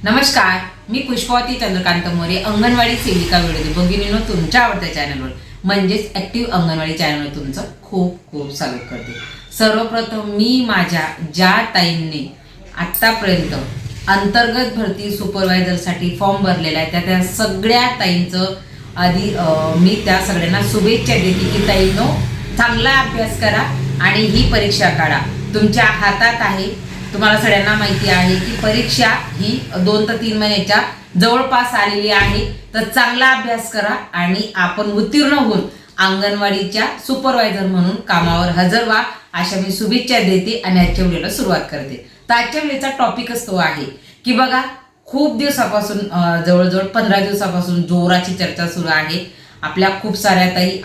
नमस्कार, मी पुष्पावती चंद्रकांत मोरे, अंगणवाडी सेविका वेळोदी भगिनीनो तुमच्या आवडत्या चॅनलवर म्हणजेच ॲक्टिव्ह अंगणवाडी चॅनलवर तुमचं खूप खूप स्वागत करते। सर्वप्रथम मी माझ्या ज्या ताईंनी आत्तापर्यंत अंतर्गत भरती सुपरवायझरसाठी फॉर्म भरलेला आहे त्या सगळ्या ताईंचं आधी मी त्या सगळ्यांना शुभेच्छा देते की ताईंनो चांगला अभ्यास करा आणि ही परीक्षा काढा, तुमच्या हातात आहे। तुम्हाला सगळ्यांना माहिती आहे की परीक्षा ही 2 ते 3 महिन्याच्या जवळपास आलेली आहे, तर चांगला अभ्यास करा आणि आपण उत्तीर्ण होऊन अंगणवाडीच्या सुपरवायझर म्हणून कामावर हजर व्हा अशा मी शुभेच्छा देते आणि आजच्या व्हिडिओला सुरुवात करते। तर आजच्या व्हिडिओचा टॉपिकच तो आहे की बघा खूप दिवसापासून जवळजवळ 15 दिवसापासून जोराची चर्चा सुरू आहे। आपल्या खूप साऱ्या ताई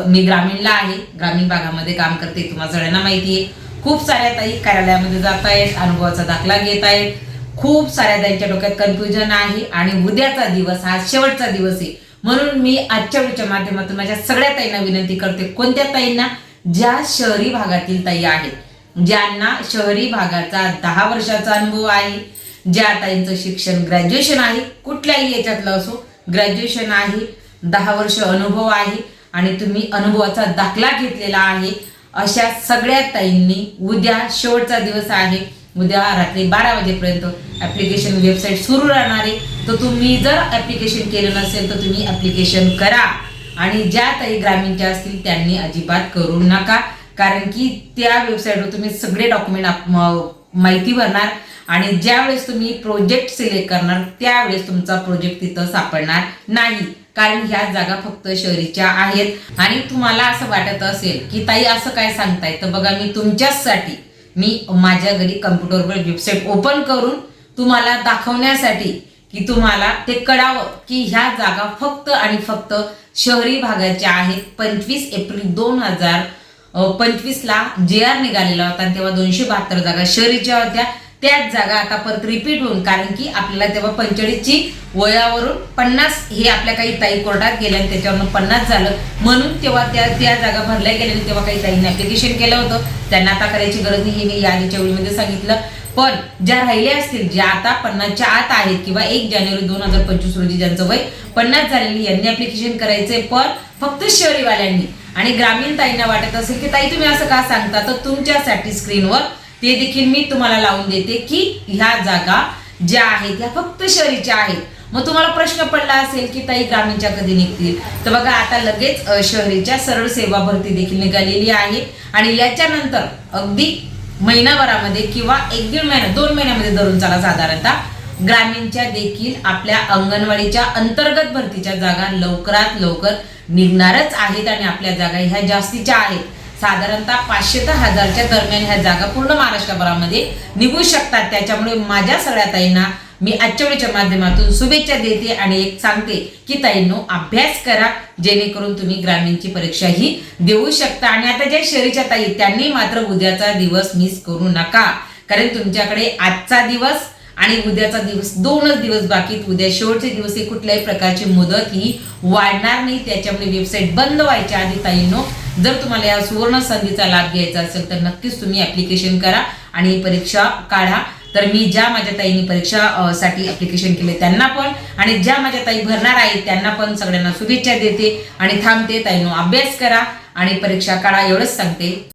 मी ग्रामीणला आहे, ग्रामीण भागामध्ये काम करते, तुम्हाला सगळ्यांना माहिती आहे। खूप साऱ्या ताई कार्यालयामध्ये जात आहेत, अनुभवाचा दाखला घेत आहेत। खूप साऱ्या ताईंच्या डोक्यात कन्फ्युजन आहे आणि उद्याचा दिवस हा शेवटचा दिवस आहे, म्हणून मी आजच्या व्हिडिओच्या माध्यमातून माझ्या सगळ्या ताईंना विनंती करते, कोणत्या ताईंना, ज्या शहरी भागातील ताई आहेत, ज्यांना शहरी भागाचा 10 वर्षाचा अनुभव आहे, ज्या ताईंचं शिक्षण ग्रॅज्युएशन आहे, कुठल्याही याच्यातलं असो ग्रॅज्युएशन आहे, 10 वर्ष अनुभव आहे आणि तुम्ही अनुभवाचा दाखला घेतलेला आहे, अशा सगळ्या ताईंनी उद्या शेवटचा दिवस आहे, उद्या रात्री 12 वाजेपर्यंत ॲप्लिकेशन वेबसाईट सुरू राहणार आहे। तर तुम्ही जर ॲप्लिकेशन केलं नसेल तर तुम्ही ॲप्लिकेशन करा आणि ज्या ताई ग्रामीणच्या असतील त्यांनी अजिबात करू नका, कारण की त्या वेबसाईटवर तुम्ही सगळे डॉक्युमेंट माहिती भरणार आणि ज्यावेळेस तुम्ही प्रोजेक्ट सिलेक्ट करणार त्यावेळेस तुमचा प्रोजेक्ट तिथं सापडणार नाही, कारण ह्या जागा फक्त शहरीच्या आहेत। आणि तुम्हाला असं वाटत असेल की ताई असं काय सांगताय, तर बघा मी तुमच्यासाठी मी माझ्या घरी कम्प्युटरवर वेबसाईट ओपन करून तुम्हाला दाखवण्यासाठी की तुम्हाला ते कळावं की ह्या जागा फक्त आणि फक्त शहरी भागाच्या आहेत। 25 एप्रिल 2025 ला JR निघालेला होता, तेव्हा 272 जागा शहरीच्या होत्या, त्याच जागा आता परत रिपीट होऊन, कारण की आपल्याला तेव्हा 45 ची वयावरून 50 हे आपल्या काही ताई कोर्टात गेल्या आणि त्याच्यावरून 50 झालं, म्हणून तेव्हा त्या जागा भरल्या गेल्या। तेव्हा काही ताईंनी ऍप्लिकेशन केलं होतं, त्यांना आता करायची गरज नाही, हे मी यादीच्या वेळीमध्ये सांगितलं। पण ज्या राहिल्या असतील, ज्या आता 50च्या आत आहेत किंवा 1 जानेवारी 2025 रोजी ज्यांचं वय 50 झालेली, यांनी ऍप्लिकेशन करायचे, पण फक्त शहरीवाल्यांनी। आणि ग्रामीण ताईंना वाटत असेल की ताई तुम्ही असं का सांगता, तर तुमच्यासाठी स्क्रीनवर ते देखील मी तुम्हाला लावून देते की ह्या जागा ज्या आहेत त्या फक्त शहरीच्या आहेत। मग तुम्हाला प्रश्न पडला असेल की ताई ग्रामीणच्या कधी निघतील, तर बघा आता लगेच शहरीच्या सरळ सेवा भरती देखील निघालेली आहे आणि याच्यानंतर अगदी महिनाभरामध्ये किंवा 1-1.5 महिना 2 महिन्यामध्ये धरून चला साधारणतः ग्रामीणच्या देखील आपल्या अंगणवाडीच्या अंतर्गत भरतीच्या जागा लवकरात लवकर निघणारच आहेत आणि आपल्या जागा ह्या जास्तीच्या आहेत। साधारणतः 500 ते 1000च्या दरम्यान ह्या जागा पूर्ण महाराष्ट्रभरामध्ये निघू शकतात। त्याच्यामुळे माझ्या सगळ्या ताईंना मी आजच्या व्हिडिओच्या माध्यमातून शुभेच्छा देते आणि एक सांगते की ताईंनो अभ्यास करा, जेणेकरून तुम्ही ग्रामीणची परीक्षा ही देऊ शकता। आणि आता ज्या शहरीच्या ताई त्यांनी मात्र उद्याचा दिवस मिस करू नका, कारण तुमच्याकडे आजचा दिवस आणि उद्याचा दिवस 2च दिवस बाकी, उद्या शेवटचे दिवस आहे, कुठल्याही प्रकारची मुदत ही वाढणार नाही। त्याच्यामुळे वेबसाईट बंद व्हायच्या आधी ताईंनो जर तुम्हाला या सुवर्ण संधीचा लाभ घ्यायचा असेल तर नक्कीच तुम्ही ऍप्लिकेशन करा आणि ही परीक्षा काढा। तर मी ज्या माझ्या ताईंनी परीक्षा साठी ऍप्लिकेशन केले त्यांना पण आणि ज्या माझ्या ताई भरणार आहेत त्यांना पण सगळ्यांना शुभेच्छा देते आणि थांबते। ताईंनो अभ्यास करा आणि परीक्षा काढा, एवढंच सांगते।